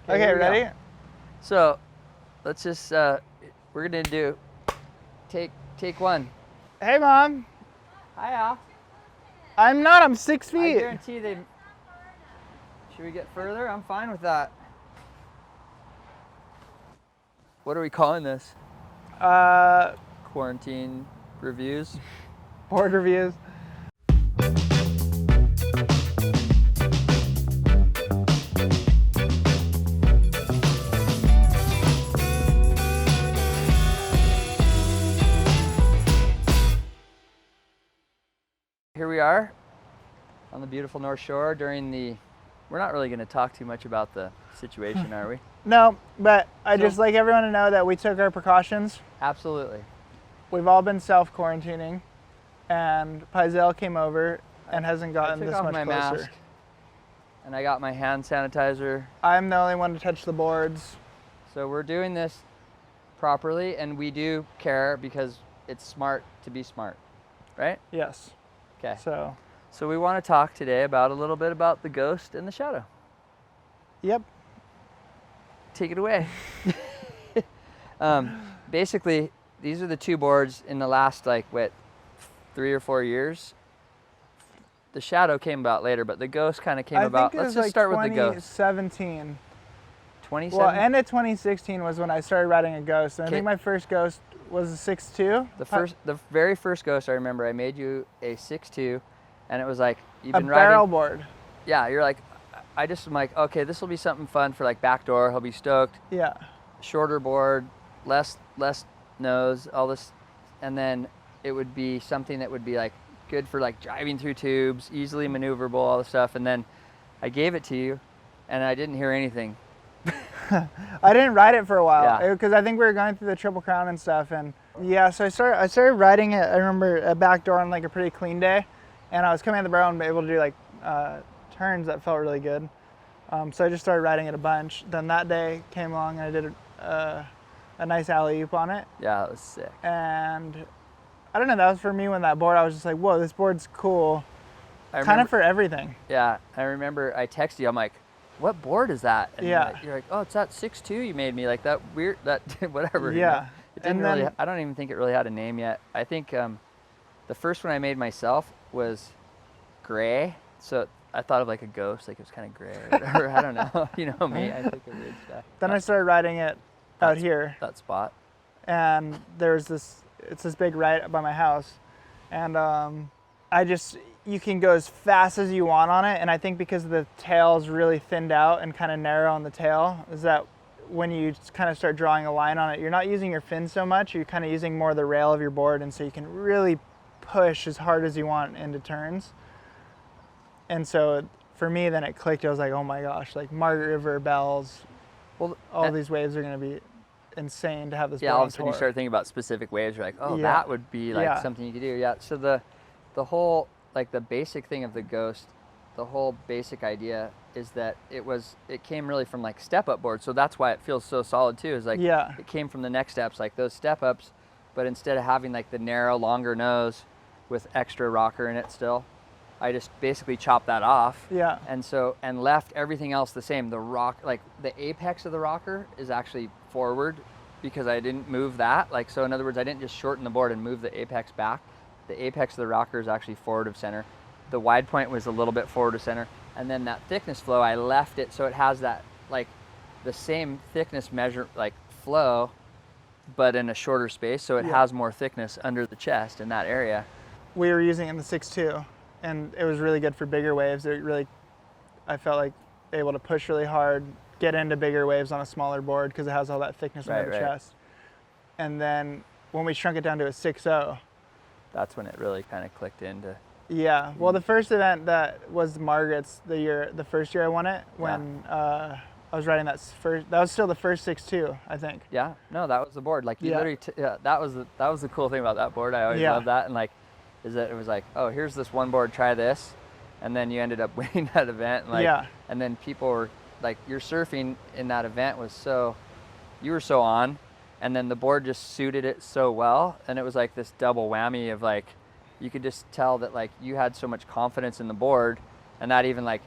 Okay, ready? So let's just, we're gonna do take one. Hey, Mom. Hi, Al. I'm not, I'm 6 I feet. guarantee they, should we get further? I'm fine with that. What are we calling this? Quarantine reviews? Board reviews. Here we are on the beautiful North Shore during the, we're not really gonna talk too much about the situation, are we? No, but I'd just like everyone to know that we took our precautions. Absolutely. We've all been self-quarantining, and Pyzel came over and hasn't gotten I took this off much my closer. mask, and I got my hand sanitizer. I'm the only one to touch the boards. So we're doing this properly, and we do care because it's smart to be smart, right? Yes. Okay. So we want to talk today about a little bit about the ghost and the shadow. Yep. Take it away. Basically, these are the two boards in the last, like, what, 3 or 4 years? The shadow came about later, but the ghost kind of came about. think it Let's was just start with the ghost. 2017. 2017? Well, end of 2016 was when I started riding a ghost. And I think my first ghost was a 6'2". The very first ghost I remember, I made you a 6'2", and it was like, you've been a riding. barrel board. Yeah, you're like, I just am like, okay, this will be something fun for like backdoor. He'll be stoked. Yeah. Shorter board, less nose, all this, and then it would be something that would be like good for like driving through tubes, easily maneuverable, all the stuff. And then I gave it to you, and I didn't hear anything. I didn't ride it for a while Yeah. because I think we were going through the Triple Crown and stuff, and yeah, so I started riding it. I remember a back door on like a pretty clean day, and I was coming out the barrel and able to do like turns that felt really good. So I just started riding it a bunch. Then that day came along and I did a nice alley-oop on it. Yeah, that was sick. And I don't know, that was for me when that board, I was just like, whoa, this board's cool. Kind of for everything. Yeah, I remember I texted you, I'm like, what board is that? And Yeah. you're like, oh, it's that 6'2" you made me, like that weird, that whatever. Yeah. You know? It didn't And then, really, I don't even think it really had a name yet. I think the first one I made myself was gray. So I thought of like a ghost, like it was kind of gray or whatever. I don't know. You know me, I think of weird stuff. then I started riding it out here. That spot. And there's it's this big right by my house. And you can go as fast as you want on it. And I think because the tail is really thinned out and kind of narrow on the tail, is that when you kind of start drawing a line on it, you're not using your fin so much, you're kind of using more the rail of your board. And so you can really push as hard as you want into turns. And so for me, then it clicked. I was like, oh my gosh, like Margaret River, Bells, all these waves are going to be insane to have this board all on of a sudden tour. you start thinking about specific waves. You're like, oh, Yeah. that would be like Yeah. something you could do. Yeah. So the whole, like the basic thing of the ghost, the whole basic idea is that it came really from like step up boards. So that's why it feels so solid too, is like it came from the next steps, like those step ups, but instead of having like the narrow, longer nose with extra rocker in it still, I just basically chopped that off. Yeah. And left everything else the same. The rock, like the apex of the rocker is actually forward because I didn't move that. Like, so in other words, I didn't just shorten the board and move the apex back. The apex of the rocker is actually forward of center. The wide point was a little bit forward of center. And then that thickness flow, I left it so it has that, like the same thickness measure, like flow, but in a shorter space. So it has more thickness under the chest in that area. We were using it in the 6'2", and it was really good for bigger waves. I felt like able to push really hard, get into bigger waves on a smaller board because it has all that thickness under the chest. And then when we shrunk it down to a 6'0", that's when it really kind of clicked into. Yeah, well, the first event that was Margaret's, the first year I won it, when I was riding that was still the first 6'2", I think. Yeah, no, that was the board. Like you literally, that was the cool thing about that board. I always loved that, and like, is that it was like, oh, here's this one board, try this, and then you ended up winning that event. And like, and then people were like, your surfing in that event was you were so on, and then the board just suited it so well, and it was like this double whammy of like, you could just tell that like you had so much confidence in the board, and that even like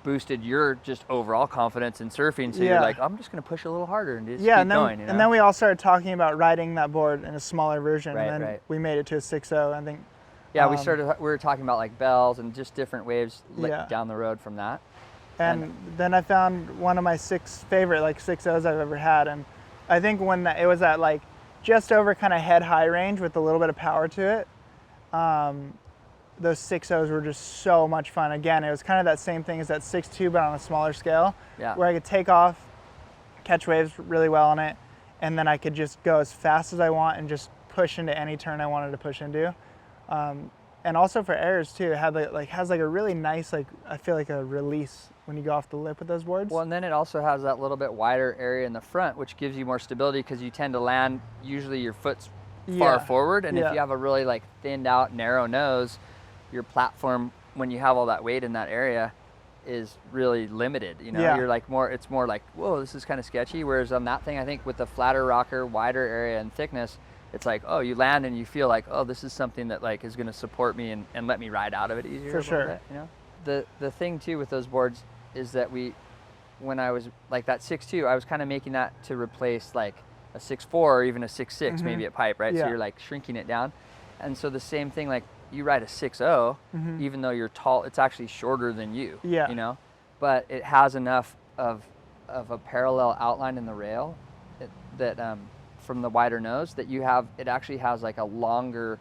boosted your just overall confidence in surfing. So Yeah. you're like, I'm just going to push a little harder and just Yeah, keep and then going. You know? and then we all started talking about riding that board in a smaller version, Right, and then right. we made it to a 6.0. I think. Yeah, we were talking about like bells and just different waves Yeah. down the road from that. And then I found one of my favorite like 6.0s I've ever had, and I think when it was at like just over kind of head high range with a little bit of power to it, those 6.0s were just so much fun. Again, it was kind of that same thing as that 6.2, but on a smaller scale, Yeah. where I could take off, catch waves really well on it, and then I could just go as fast as I want and just push into any turn I wanted to push into. And also for airs too, it had has like a really nice, like, I feel like a release when you go off the lip with those boards. Well, and then it also has that little bit wider area in the front, which gives you more stability because you tend to land, usually your foot's far forward. And if you have a really like thinned out, narrow nose, your platform, when you have all that weight in that area, is really limited. You know, you're like it's more like, whoa, this is kind of sketchy. Whereas on that thing, I think with the flatter rocker, wider area and thickness, it's like, oh, you land and you feel like, oh, this is something that like is going to support me and let me ride out of it easier. For sure. Bit, you know, the thing too with those boards is that when I was like that 6.2, I was kind of making that to replace like a 6.4 or even a 6.6 maybe at pipe, right? Yeah. So you're like shrinking it down. And so the same thing, like you ride a 6.0, even though you're tall, it's actually shorter than you, you know, but it has enough of a parallel outline in the rail that from the wider nose that it actually has like a longer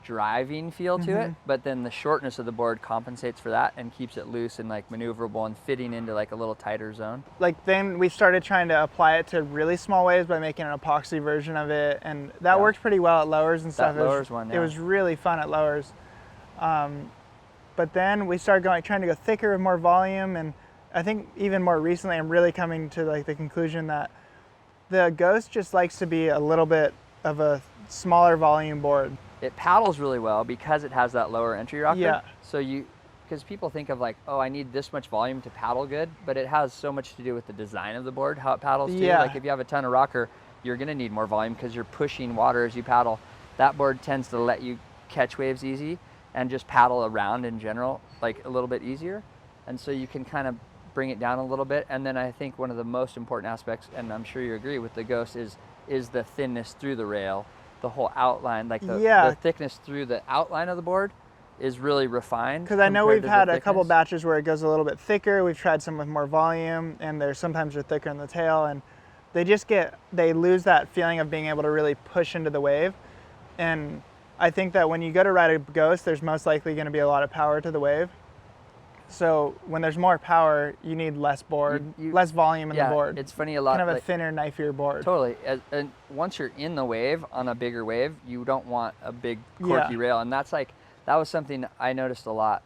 driving feel to it, but then the shortness of the board compensates for that and keeps it loose and like maneuverable and fitting into like a little tighter zone. Like then we started trying to apply it to really small waves by making an epoxy version of it, and that worked pretty well at lowers and stuff. That lowers one, It was really fun at lowers. But then we started trying to go thicker with more volume, and I think even more recently I'm really coming to like the conclusion that the Ghost just likes to be a little bit of a smaller volume board. It paddles really well because it has that lower entry rocker. Yeah. So because people think of like, oh, I need this much volume to paddle good, but it has so much to do with the design of the board, how it paddles too. Yeah. Like if you have a ton of rocker, you're gonna need more volume because you're pushing water as you paddle. That board tends to let you catch waves easy and just paddle around in general, like a little bit easier. And so you can kind of bring it down a little bit. And then I think one of the most important aspects, and I'm sure you agree with the Ghost, is the thinness through the rail. The whole outline, like the thickness through the outline of the board is really refined. Because I know we've had a couple batches where it goes a little bit thicker. We've tried some with more volume, and sometimes they're thicker in the tail, and they lose that feeling of being able to really push into the wave. And I think that when you go to ride a Ghost, there's most likely going to be a lot of power to the wave. So when there's more power, you need less board, less volume in the board. It's funny, a lot kind of a thinner, knifier board. Totally. And once you're in the wave on a bigger wave, you don't want a big corky rail, and that was something I noticed a lot.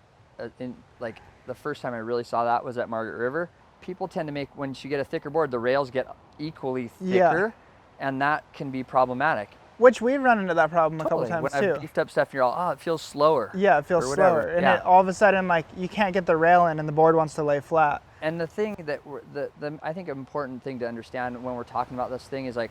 In like the first time I really saw that was at Margaret River. People tend to make, once you get a thicker board, the rails get equally thicker, and that can be problematic. Which we've run into that problem a couple times when too. I've beefed up stuff, you're all, it feels slower. Yeah, it feels slower. And all of a sudden, like, you can't get the rail in and the board wants to lay flat. And the thing that, I think an important thing to understand when we're talking about this thing is like,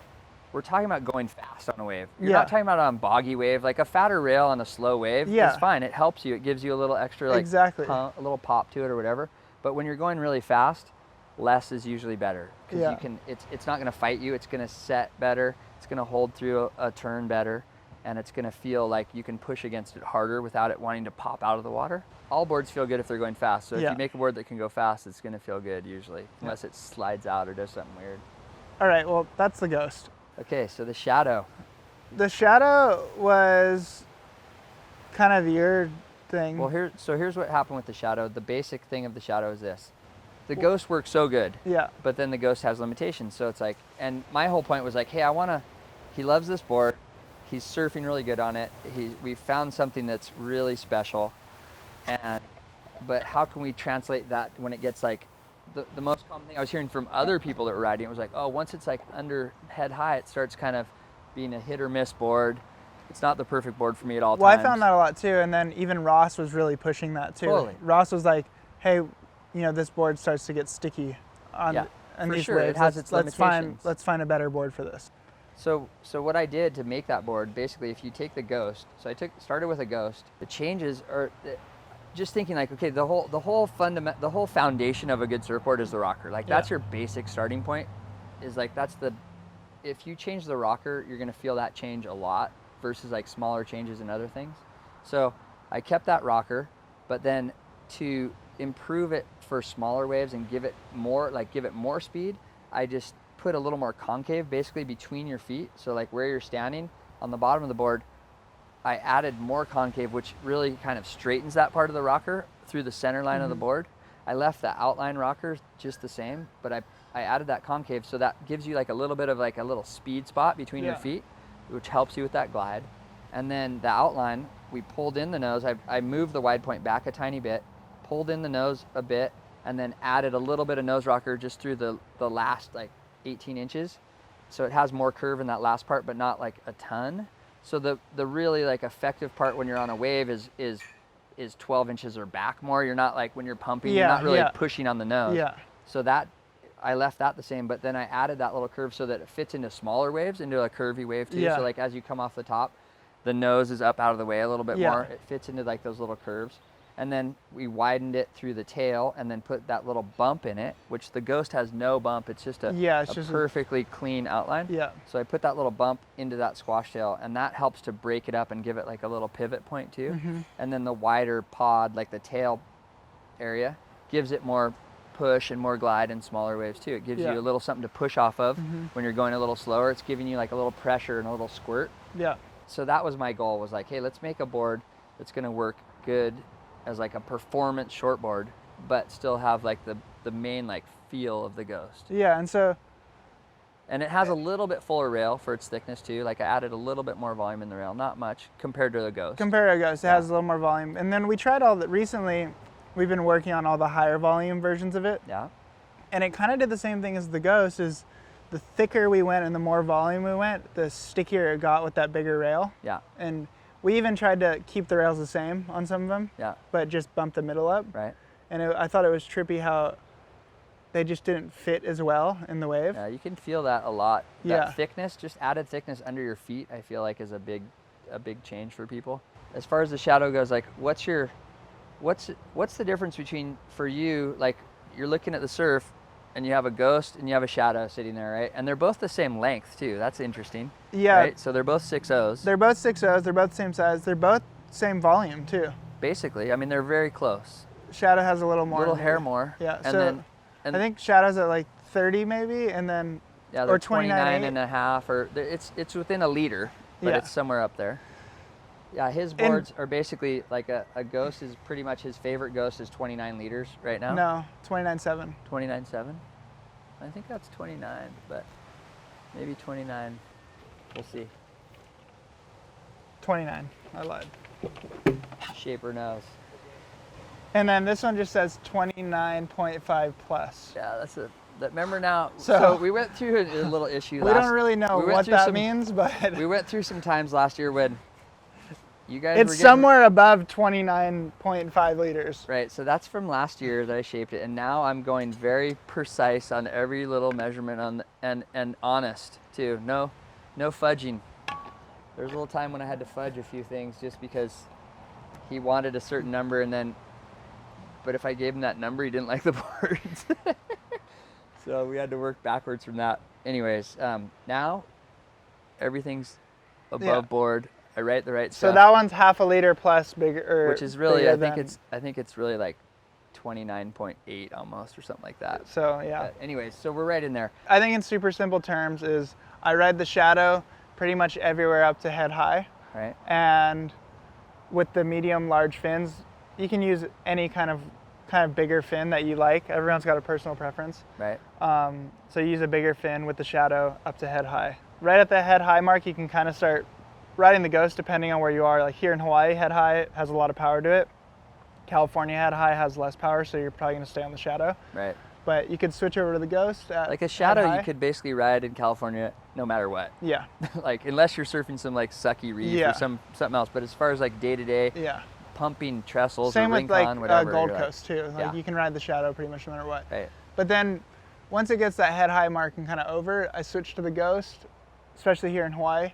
we're talking about going fast on a wave. You're not talking about on a boggy wave. Like a fatter rail on a slow wave is fine. It helps you. It gives you a little extra, like, a little pop to it or whatever. But when you're going really fast, less is usually better. Because it's not going to fight you. It's going to set better. It's going to hold through a turn better, and it's going to feel like you can push against it harder without it wanting to pop out of the water. All boards feel good if they're going fast. So if you make a board that can go fast, it's going to feel good usually, unless it slides out or does something weird. All right, well, that's the Ghost. Okay, so the Shadow. The Shadow was kind of your thing. Well, here's what happened with the Shadow. The basic thing of the Shadow is this. The Ghost works so good, but then the Ghost has limitations. So it's like, and my whole point was like, hey, he loves this board. He's surfing really good on it. We found something that's really special. But how can we translate that when it gets like, the most common thing I was hearing from other people that were riding it was like, oh, once it's like under head high, it starts kind of being a hit or miss board. It's not the perfect board for me at all times. Well, I found that a lot too. And then even Ross was really pushing that too. Totally. Ross was like, hey, this board starts to get sticky on these waves. It has its limitations. Let's find a better board for this. So what I did to make that board, basically, if you take the Ghost, so I started with a Ghost. The changes are, just thinking like, okay, the whole foundation of a good surfboard is the rocker. Like that's your basic starting point. Is like if you change the rocker, you're gonna feel that change a lot versus like smaller changes in other things. So I kept that rocker, but then to improve it for smaller waves and give it more speed, I just put a little more concave basically between your feet. So like where you're standing on the bottom of the board, I added more concave, which really kind of straightens that part of the rocker through the center line of the board. I left the outline rocker just the same, but I added that concave, so that gives you like a little bit of like a little speed spot between your feet, which helps you with that glide. And then the outline, we pulled in the nose. I moved the wide point back a tiny bit, pulled in the nose a bit, and then added a little bit of nose rocker just through the last like 18 inches. So it has more curve in that last part, but not like a ton. So the really like effective part when you're on a wave is 12 inches or back more. You're not like when you're pumping, you're not really pushing on the nose. Yeah. So that, I left that the same, but then I added that little curve so that it fits into smaller waves, into a curvy wave too. So like as you come off the top, the nose is up out of the way a little bit more. It fits into like those little curves. And then we widened it through the tail and then put that little bump in it, which the Ghost has no bump. It's just a perfectly clean outline. Yeah. So I put that little bump into that squash tail, and that helps to break it up and give it like a little pivot point too. And then the wider pod, like the tail area, gives it more push and more glide and smaller waves too. It gives you a little something to push off of when you're going a little slower. It's giving you like a little pressure and a little squirt. Yeah. So that was my goal, was like, hey, let's make a board that's gonna work good as like a performance shortboard, but still have like the main like feel of the Ghost. Yeah, and it has a little bit fuller rail for its thickness too. Like I added a little bit more volume in the rail, not much compared to the Ghost. It has a little more volume. And then we tried recently, we've been working on all the higher volume versions of it. Yeah. And it kind of did the same thing as the Ghost, is the thicker we went and the more volume we went, the stickier it got with that bigger rail. Yeah. And we even tried to keep the rails the same on some of them, but just bump the middle up. Right. And I thought it was trippy how they just didn't fit as well in the wave. Yeah, you can feel that a lot. That thickness, just added thickness under your feet, I feel like is a big change for people. As far as the shadow goes, like what's the difference between, for you, like you're looking at the surf and you have a Ghost and you have a shadow sitting there, right? And they're both the same length too. That's interesting. Yeah. Right? So they're both 6.0s. They're both 6.0s. They're both the same size. They're both same volume too. Basically, I mean, they're very close. Shadow has a little more. A little hair more. Yeah. And I think Shadow's at like 30 maybe, and then or 29 and a half, or it's within a liter, but it's somewhere up there. Yeah, his boards are basically like a Ghost is pretty much, his favorite Ghost is 29 liters right now. No, 29.7. 29.7? I think that's 29, but maybe 29. We'll see. 29. I lied. Shaper knows. And then this one just says 29.5 plus. Yeah, remember now, so we went through a little issue we don't really know what that means, but we went through some times last year when you guys it's somewhere above 29.5 liters. Right, so that's from last year that I shaped it, and now I'm going very precise on every little measurement and honest too. No fudging. There's a little time when I had to fudge a few things just because he wanted a certain number, but if I gave him that number, he didn't like the boards. So we had to work backwards from that. Anyways, now everything's above board. I write the right stuff. So that one's half a liter plus bigger, which is really, I think it's really like 29.8 almost, or something like that. So yeah. But anyways, so we're right in there. I think in super simple terms is I ride the Shadow pretty much everywhere up to head high. Right. And with the medium large fins, you can use any kind of bigger fin that you like. Everyone's got a personal preference. Right. So you use a bigger fin with the Shadow up to head high. Right at the head high mark, you can kind of start riding the Ghost depending on where you are. Like here in Hawaii, head high has a lot of power to it. California head high has less power, so you're probably going to stay on the Shadow. Right. But you could switch over to the Ghost. Like a Shadow, you could basically ride in California no matter what. Yeah. Like unless you're surfing some like sucky reef or something else. But as far as like day to day, pumping trestles same or with like whatever, Gold Coast too. Like you can ride the Shadow pretty much no matter what. Right. But then once it gets that head high mark and kind of over, I switch to the Ghost, especially here in Hawaii,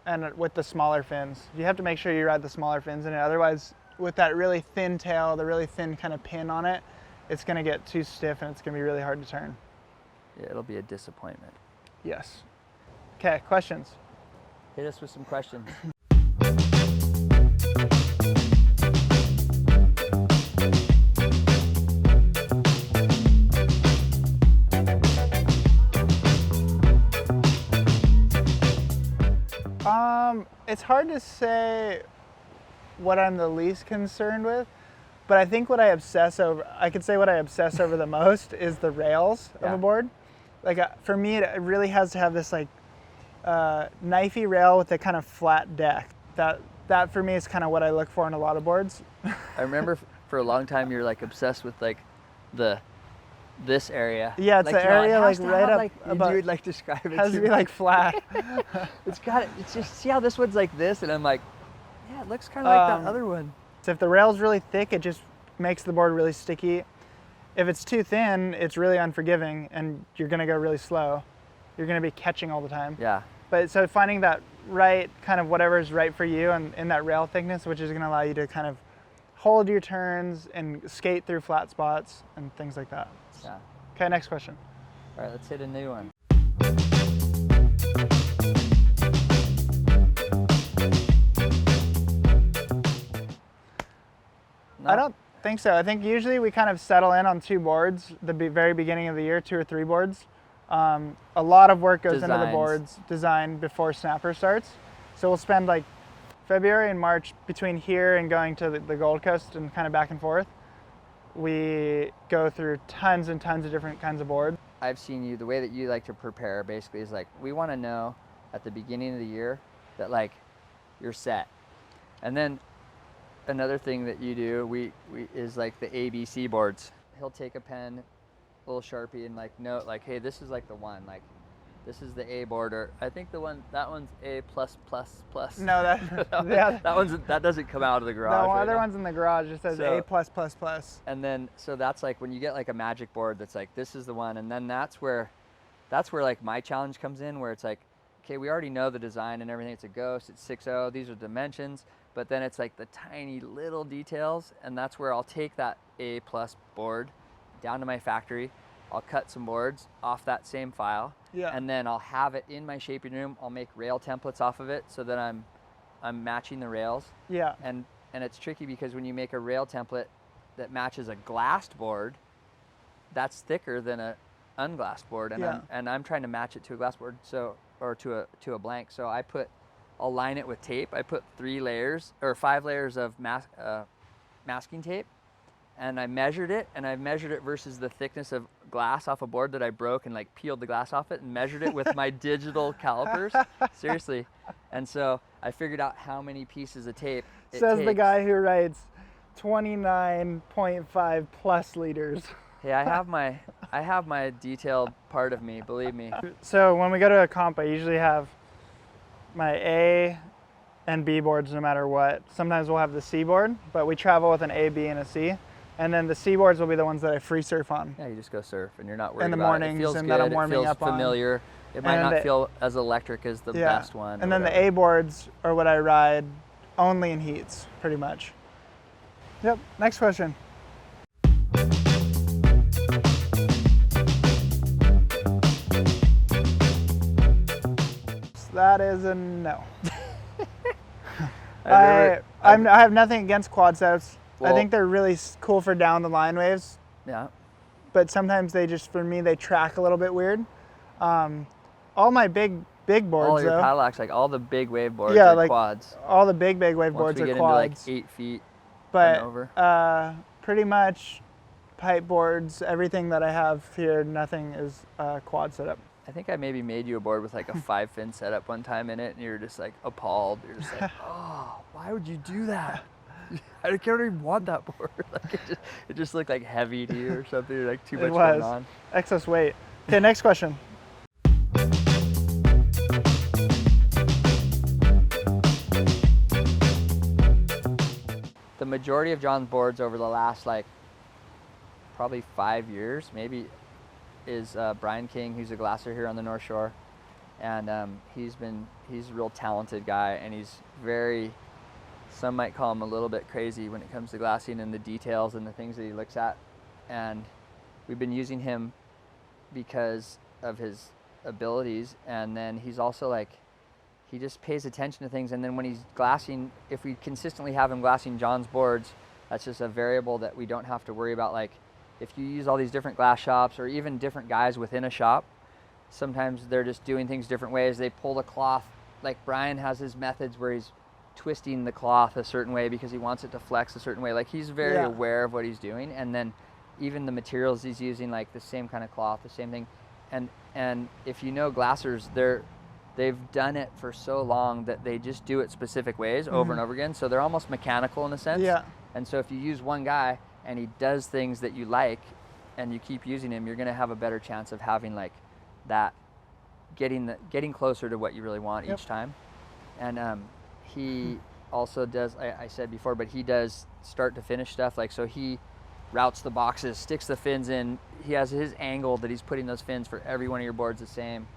and with the smaller fins. You have to make sure you ride the smaller fins in it, otherwise with that really thin tail, the really thin kind of pin on it, it's going to get too stiff and it's going to be really hard to turn. Yeah, it'll be a disappointment. Yes. Okay, questions? Hit us with some questions. It's hard to say what I'm the least concerned with, but I think what I obsess over, I could say what I obsess over the most is the rails of Yeah. a board. Like for me, it really has to have this like knifey rail with a kind of flat deck. That for me is kind of what I look for in a lot of boards. I remember for a long time you're like obsessed with like this area. Yeah, it's like, the you know, it area has like to right have, up like, above. you would like describe it. It has to to be me. like flat. It's just see how this one's like this, and I'm like, yeah, it looks kind of like that other one. So if the rail's really thick, it just makes the board really sticky. If it's too thin, it's really unforgiving and you're gonna go really slow. You're gonna be catching all the time. Yeah. But so finding that right, kind of whatever is right for you and in that rail thickness, which is gonna allow you to kind of hold your turns and skate through flat spots and things like that. Yeah. Okay, next question. All right, let's hit a new one. No? I don't think so. I think usually we kind of settle in on 2 boards, the very beginning of the year, 2 or 3 boards. A lot of work goes into the Designs. boards design before snapper starts. So we'll spend like February and March between here and going to the Gold Coast and kind of back and forth. We go through tons and tons of different kinds of boards. I've seen you, the way that you like to prepare basically is like, we want to know at the beginning of the year that like you're set. And then another thing that you do, we is like the ABC boards. He'll take a pen, a little Sharpie, and like note like, hey, this is like the one, like this is the A board, or I think that one's A plus plus plus. No, that doesn't come out of the garage. The right other now. one's in the garage. It says So- A plus plus plus. And then, so that's like when you get like a magic board that's like, this is the one. And then that's where like my challenge comes in, where it's like, okay, we already know the design and everything. It's a Ghost, it's 6.0, these are dimensions. But then it's like the tiny little details. And that's where I'll take that A plus board down to my factory. I'll cut some boards off that same file. Yeah. And then I'll have it in my shaping room. I'll make rail templates off of it so that I'm matching the rails. Yeah. And it's tricky because when you make a rail template that matches a glassed board, that's thicker than a unglassed board, and I'm trying to match it to a glass board, or to a blank. So I'll line it with tape. I put 5 layers of masking tape, and I measured it, and I measured it versus the thickness of glass off a board that I broke, and like peeled the glass off it and measured it with my digital calipers. Seriously. And so I figured out how many pieces of tape it Says the takes. guy who writes 29.5 plus liters. Hey, I have my detailed part of me, believe me. So when we go to a comp, I usually have my A and B boards no matter what. Sometimes we'll have the C board, but we travel with an A, B, and a C. And then the C boards will be the ones that I free surf on. Yeah, you just go surf and you're not worried In the about mornings it. It feels and good, that I'm warming it feels up on. familiar. It might And not the- feel as electric as the best one. And then the A boards are what I ride only in heats, pretty much. Yep, next question. That is a no. I have nothing against quad setups. I Well- think they're really cool for down the line waves, Yeah. but sometimes they just, for me, they track a little bit weird. All my big boards All your though, Cadillacs, like all the big wave boards Yeah, are like quads. all the big wave Once boards we are get quads. into like 8 feet But and over. pretty much pipe boards, everything that I have here, nothing is quad setup. I think I maybe made you a board with like a 5-fin setup one time in it, and you're just like appalled. You're just like, oh, why would you do that? I don't even want that board. Like it just looked like heavy to you or something, or like too much It going was on. excess weight. Okay, next question. The majority of John's boards over the last like probably 5 years, maybe, is Brian King, who's a glasser here on the North Shore, and he's a real talented guy, and he's very some might call him a little bit crazy when it comes to glassing and the details and the things that he looks at. And we've been using him because of his abilities, and then he's also like, he just pays attention to things. And then when he's glassing, if we consistently have him glassing John's boards, that's just a variable that we don't have to worry about. Like if you use all these different glass shops or even different guys within a shop, sometimes they're just doing things different ways. They pull the cloth, like Brian has his methods where he's twisting the cloth a certain way because he wants it to flex a certain way. Like he's very aware of what he's doing. And then even the materials he's using, like the same kind of cloth, the same thing. And if you know glassers, they've done it for so long that they just do it specific ways over and over again. So they're almost mechanical in a sense. Yeah. And so if you use one guy and he does things that you like and you keep using him, you're gonna have a better chance of having like that, getting closer to what you really want each time. And he also does, I said before, but he does start to finish stuff. Like, so he routes the boxes, sticks the fins in. He has his angle that he's putting those fins for every one of your boards the same.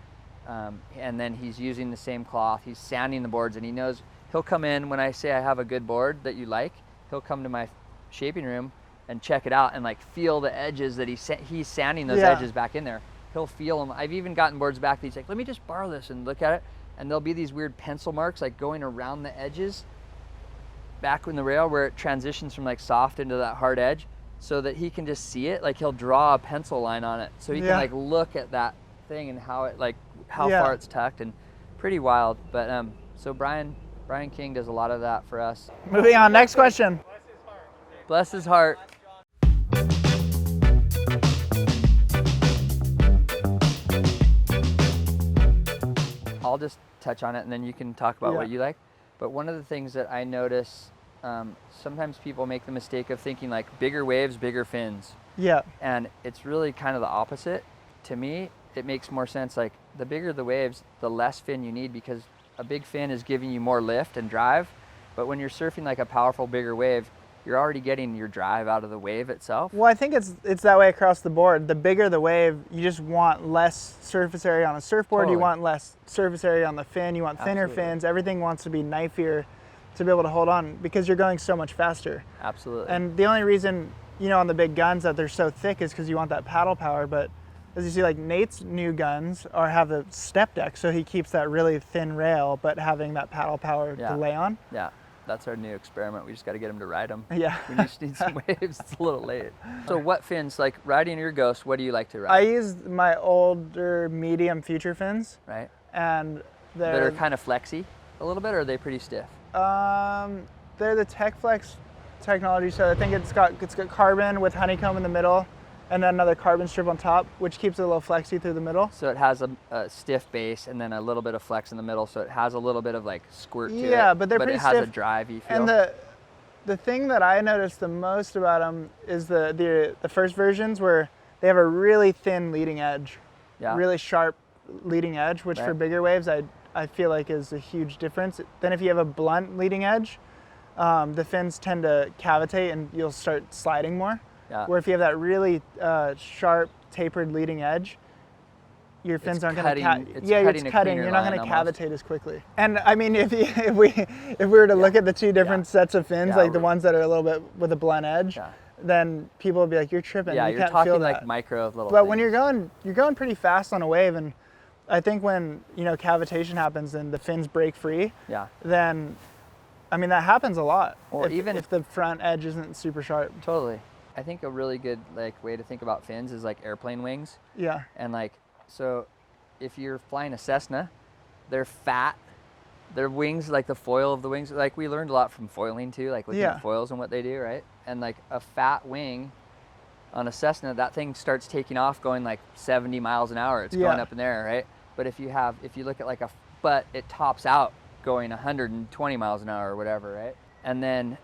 And then he's using the same cloth. He's sanding the boards, and he knows he'll come in when I say I have a good board that you like. He'll come to my shaping room and check it out and like feel the edges that he's sanding those edges back in there. He'll feel them. I've even gotten boards back that he's like, let me just borrow this and look at it. And there'll be these weird pencil marks like going around the edges back in the rail where it transitions from like soft into that hard edge, so that he can just see it. Like he'll draw a pencil line on it so he can like look at that thing and how it, like how far it's tucked, and pretty wild. But so Brian King does a lot of that for us. Moving on, next question. Bless his heart. I'll just touch on it and then you can talk about what you like. But one of the things that I notice, sometimes people make the mistake of thinking like bigger waves, bigger fins. Yeah. And it's really kind of the opposite. To me, it makes more sense. Like the bigger the waves, the less fin you need, because a big fin is giving you more lift and drive. But when you're surfing like a powerful, bigger wave, you're already getting your drive out of the wave itself. Well, I think it's that way across the board. The bigger the wave, you just want less surface area on a surfboard. You want less surface area on the fin. You want thinner fins. Everything wants to be knifier to be able to hold on because you're going so much faster. Absolutely. And the only reason, you know, on the big guns that they're so thick is because you want that paddle power. But as you see, like Nate's new guns have a step deck, so he keeps that really thin rail, but having that paddle power to lay on. Yeah. That's our new experiment. We just got to get him to ride them. Yeah. We just need some waves. It's a little late. So what fins, like riding your Ghost, what do you like to ride? I use my older medium future fins. Right. And they're kind of flexy a little bit, or are they pretty stiff? They're the Tech Flex technology. So I think it's got carbon with honeycomb in the middle, and then another carbon strip on top, which keeps it a little flexy through the middle. So it has a stiff base and then a little bit of flex in the middle, so it has a little bit of like squirt to it. Yeah, but they're pretty stiff. But it has a drivey feel. And the thing that I noticed the most about them is the first versions where they have a really thin leading edge, really sharp leading edge, which for bigger waves I feel like is a huge difference. Then if you have a blunt leading edge, the fins tend to cavitate and you'll start sliding more. Yeah. Where if you have that really sharp, tapered leading edge, your fins aren't going to it's cutting. You're not going to cavitate as quickly. And I mean, if we were to look at the two different sets of fins, like the ones that are a little bit with a blunt edge, then people will be like, "You're tripping. Yeah, you you're can't talking feel like that." micro little. But things. when you're going pretty fast on a wave, and I think when cavitation happens and the fins break free, then I mean that happens a lot. Or even if the front edge isn't super sharp. Totally. I think a really good way to think about fins is like airplane wings. Yeah. And so if you're flying a Cessna, they're fat. Their wings, like the foil of the wings, like we learned a lot from foiling too, like looking at foils and what they do, right? And like a fat wing on a Cessna, that thing starts taking off going like 70 miles an hour. It's going up in the air, right? But if you look at but it tops out going 120 miles an hour or whatever, right? And then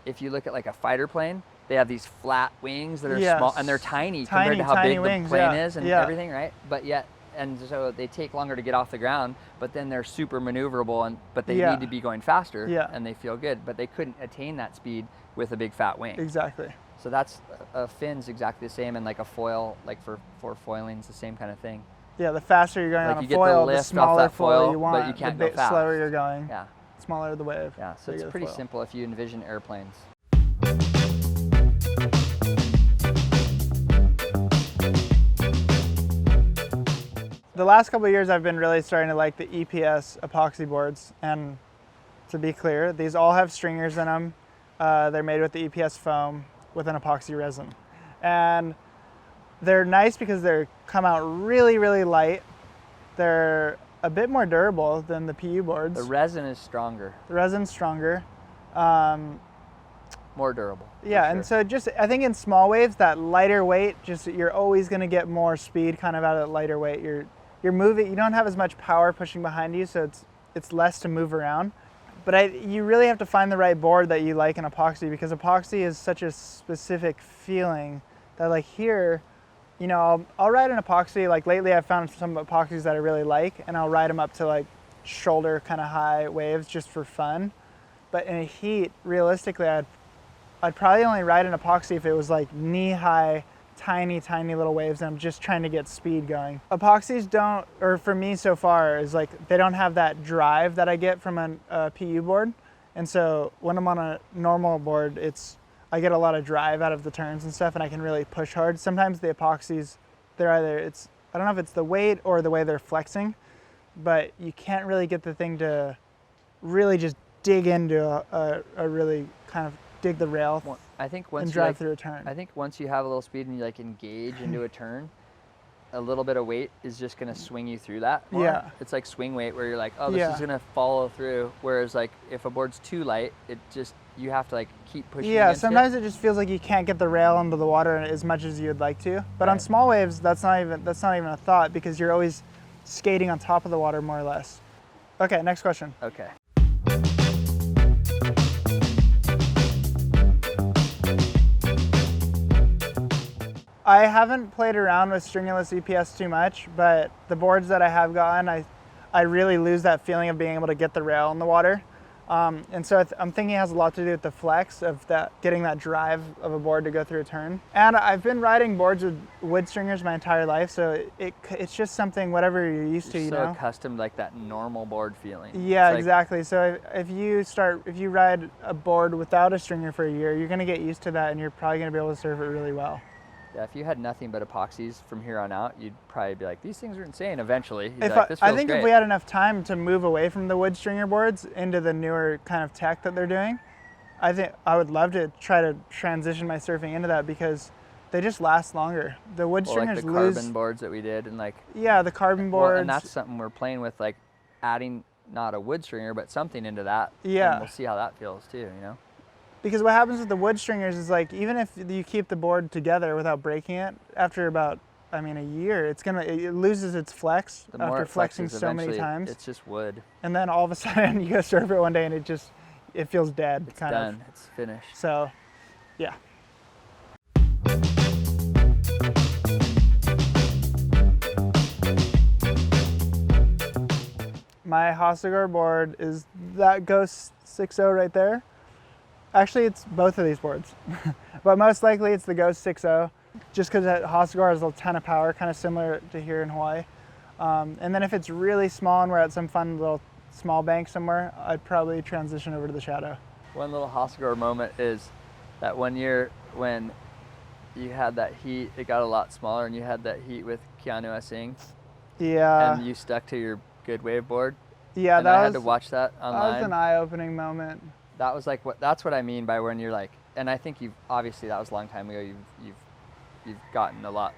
if you look at like a fighter plane, they have these flat wings that are small and they're tiny compared to how big the plane is and everything, right? But yet, and so they take longer to get off the ground, but then they're super maneuverable, but they need to be going faster and they feel good, but they couldn't attain that speed with a big fat wing. Exactly. So that's a fin's exactly the same, and like a foil, like for foiling, it's the same kind of thing. Yeah, the faster you're going on a foil, the smaller foil you want, but you can't go fast. slower you're going. Yeah. smaller the wave. Yeah, so bigger it's the pretty foil. simple if you envision airplanes. The last couple of years I've been really starting to like the EPS epoxy boards, and to be clear, these all have stringers in them. They're made with the EPS foam with an epoxy resin. And they're nice because they come out really, really light. They're a bit more durable than the PU boards. The resin is stronger, The resin's stronger. more durable. for Yeah, sure. and so just I think in small waves, that lighter weight, just you're always going to get more speed kind of out of that lighter weight. You're moving. You don't have as much power pushing behind you, so it's less to move around. But you really have to find the right board that you like in epoxy, because epoxy is such a specific feeling that, like, here, you know, I'll ride an epoxy. Like lately, I've found some epoxies that I really like, and I'll ride them up to like shoulder kind of high waves just for fun. But in a heat, realistically, I'd probably only ride an epoxy if it was like knee-high, tiny little waves, and I'm just trying to get speed going. Epoxies don't, or for me so far, is like they don't have that drive that I get from a PU board. And so when I'm on a normal board, I get a lot of drive out of the turns and stuff, and I can really push hard. Sometimes the epoxies, I don't know if it's the weight or the way they're flexing, but you can't really get the thing to really just dig into a really kind of dig the rail I think once and you drive like, through a turn. I think once you have a little speed and you like engage into a turn, a little bit of weight is just gonna swing you through that more. Yeah. It's like swing weight where you're like, oh, this Yeah. is gonna follow through. Whereas like if a board's too light, you have to like keep pushing. Yeah, against sometimes it just feels like you can't get the rail into the water as much as you'd like to. But on Right. small waves, that's not even a thought, because you're always skating on top of the water more or less. Okay, next question. Okay. I haven't played around with stringerless EPS too much, but the boards that I have gotten, I really lose that feeling of being able to get the rail in the water. And so I'm thinking it has a lot to do with the flex of getting that drive of a board to go through a turn. And I've been riding boards with wood stringers my entire life, so it's just something, whatever you're used to, You're you so know? accustomed to like that normal board feeling. Yeah, It's like, exactly. So if you ride a board without a stringer for a year, you're gonna get used to that, and you're probably gonna be able to surf it really well. Yeah, if you had nothing but epoxies from here on out, you'd probably be like, these things are insane eventually. You'd be If like, this I feels think great. if we had enough time to move away from the wood stringer boards into the newer kind of tech that they're doing, I think I would love to try to transition my surfing into that, because they just last longer. The wood Well, like stringers the lose. carbon boards that we did, and like, Yeah, the carbon well, boards. and that's something we're playing with, like adding not a wood stringer, but something into that. Yeah. And we'll see how that feels too, you know? Because what happens with the wood stringers is, like, even if you keep the board together without breaking it, after about, a year, it loses its flex The more after it flexing flexes, so many eventually times. it's just wood. And then all of a sudden you go surf it one day and it feels dead. It's kind done. of. It's finished. So, yeah. My Hossegor board is that Ghost 6.0 right there. Actually, it's both of these boards, but most likely it's the Ghost 6.0, just because Hossegor has a ton of power, kind of similar to here in Hawaii. And then if it's really small and we're at some fun little small bank somewhere, I'd probably transition over to the Shadow. One little Hossegor moment is that one year when you had that heat, it got a lot smaller, and you had that heat with Keanu Asing, Yeah. and you stuck to your good wave board. Yeah, and that I was, had to watch that that online. was an eye-opening moment. That was like that's what I mean by when you're like, and I think you've obviously, that was a long time ago. You've gotten a lot,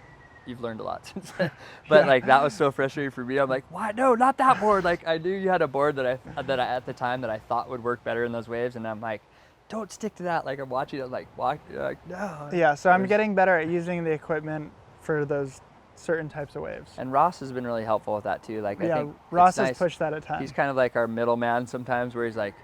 you've learned a lot since then. But Yeah. like that was so frustrating for me. I'm like, why? No, not that board. Like I knew you had a board that I at the time that I thought would work better in those waves, and I'm like, don't stick to that. Like I'm watching it, like why? You're like no. Yeah, so I'm There's- getting better at using the equipment for those certain types of waves. And Ross has been really helpful with that too. Like I Yeah, think Ross it's has nice. pushed that a ton. He's kind of like our middleman sometimes, where he's like,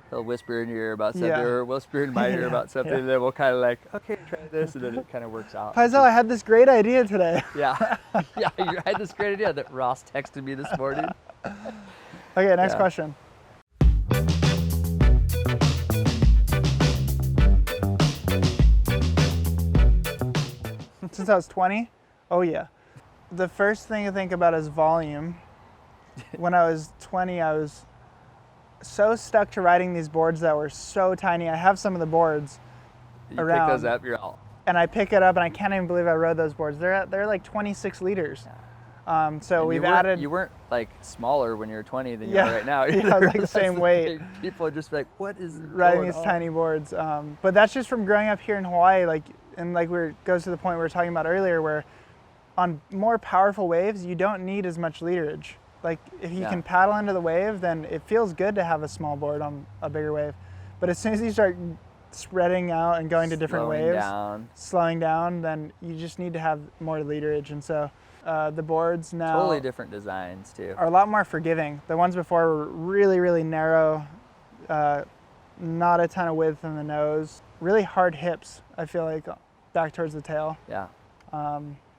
he'll whisper in your ear about something, Yeah. or we'll whisper in my ear Yeah, about something, yeah. and then we'll kind of like, okay, try this, and then it kind of works out. Pyzel, I had this great idea today. Yeah, yeah. I had this great idea that Ross texted me this morning. Okay, next Yeah. question. Since I was 20, oh yeah. The first thing to think about is volume. When I was 20, I was so stuck to riding these boards that were so tiny. I have some of the boards You around. pick those up, you're all. And I pick it up, and I can't even believe I rode those boards. They're like 26 liters. So And we've added. You weren't like smaller when you were 20 than you Yeah. are right now. Yeah, I was like the same weight. People are just like, what is Riding going these on? tiny boards. But that's just from growing up here in Hawaii. Goes to the point we were talking about earlier, where on more powerful waves, you don't need as much literage. Like if you can paddle into the wave, then it feels good to have a small board on a bigger wave. But as soon as you start spreading out and going to different waves, slowing down, then you just need to have more literage. And so the boards now totally different designs too. Are a lot more forgiving. The ones before were really, really narrow, not a ton of width in the nose, really hard hips, I feel like, back towards the tail. Yeah.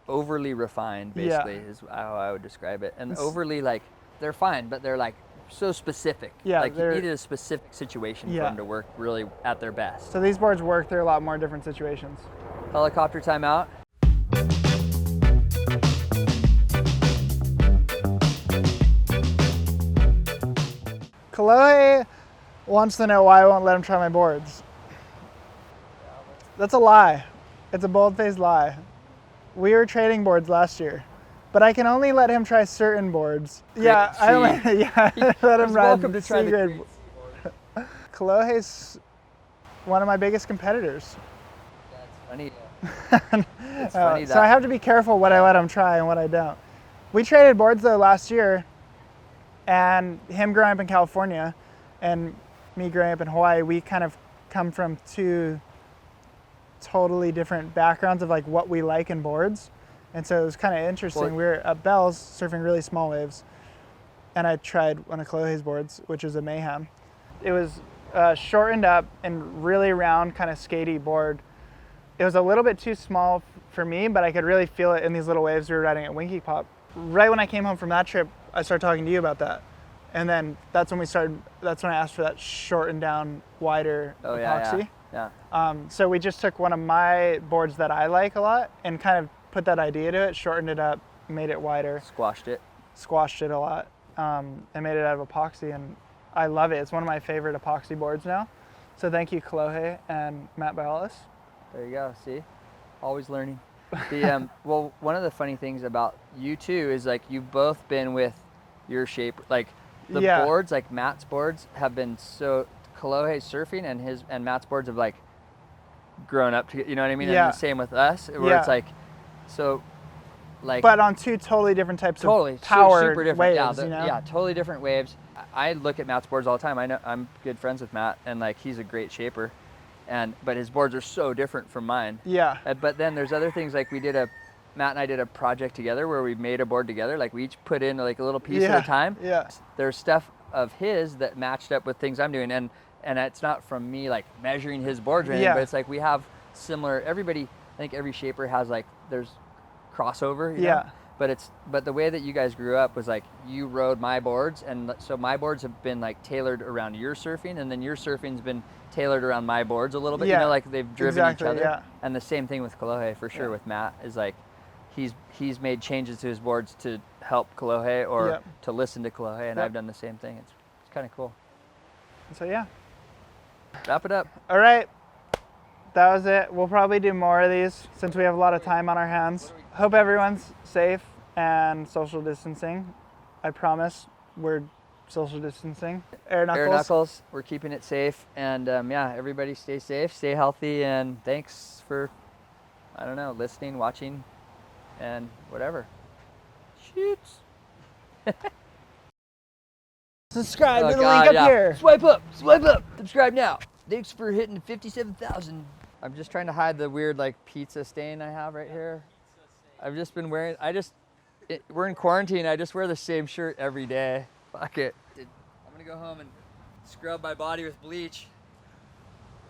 Overly refined, basically, is how I would describe it. And overly, like, they're fine, but they're like so specific. Yeah, like you needed a specific situation for them to work really at their best. So these boards work through a lot more different situations. Helicopter timeout. Kalohe wants to know why I won't let him try my boards. That's a lie. It's a bold-faced lie. We were trading boards last year, but I can only let him try certain boards. I let him ride welcome to try C-grade. Kalohe's one of my biggest competitors. That's funny. It's funny so I have to be careful what I let him try and what I don't. We traded boards though last year, and him growing up in California and me growing up in Hawaii, we kind of come from two totally different backgrounds of like what we like in boards. And so it was kind of interesting. We were at Bell's surfing really small waves, and I tried one of Kalohe's boards, which is a Mayhem. It was shortened up and really round, kind of skatey board. It was a little bit too small for me, but I could really feel it in these little waves we were riding at Winky Pop. Right when I came home from that trip, I started talking to you about that. And then that's when I asked for that shortened down, wider epoxy. So we just took one of my boards that I like a lot and kind of put that idea to it, shortened it up, made it wider. Squashed it a lot, and made it out of epoxy, and I love it. It's one of my favorite epoxy boards now. So thank you, Kalohe and Matt Bialis. There you go, see? Always learning. Well, one of the funny things about you two is like you've both been with your shape, like the boards, like Matt's boards have been so, Kalohe's surfing and Matt's boards have like grown up to, you know what I mean? And the same with us, where it's like, so like. But on two totally different types of power super different waves, waves, yeah, totally different waves. I look at Matt's boards all the time. I know I'm good friends with Matt, and like he's a great shaper, but his boards are so different from mine. Yeah. But then there's other things, like Matt and I did a project together where we made a board together. Like we each put in like a little piece at a time. Yeah. There's stuff of his that matched up with things I'm doing, and it's not from me like measuring his boards or anything, but it's like we have similar. I think every shaper has like there's crossover. You know? But the way that you guys grew up was like you rode my boards, and so my boards have been like tailored around your surfing, and then your surfing's been tailored around my boards a little bit. You know, like they've driven each other. Yeah. And the same thing with Kalohe for sure. With Matt is like he's made changes to his boards to help Kalohe or to listen to Kalohe, and I've done the same thing. It's kind of cool. So yeah. Wrap it up. All right. That was it. We'll probably do more of these since we have a lot of time on our hands. Hope everyone's safe and social distancing. I promise we're social distancing. Air knuckles. We're keeping it safe. And everybody stay safe, stay healthy, and thanks for, listening, watching, and whatever. Shoots. Subscribe to the link up here. Swipe up, subscribe now. Thanks for hitting 57,000. I'm just trying to hide the weird like pizza stain I have right here. I've just been wearing, we're in quarantine, I just wear the same shirt every day. Fuck it. I'm gonna go home and scrub my body with bleach.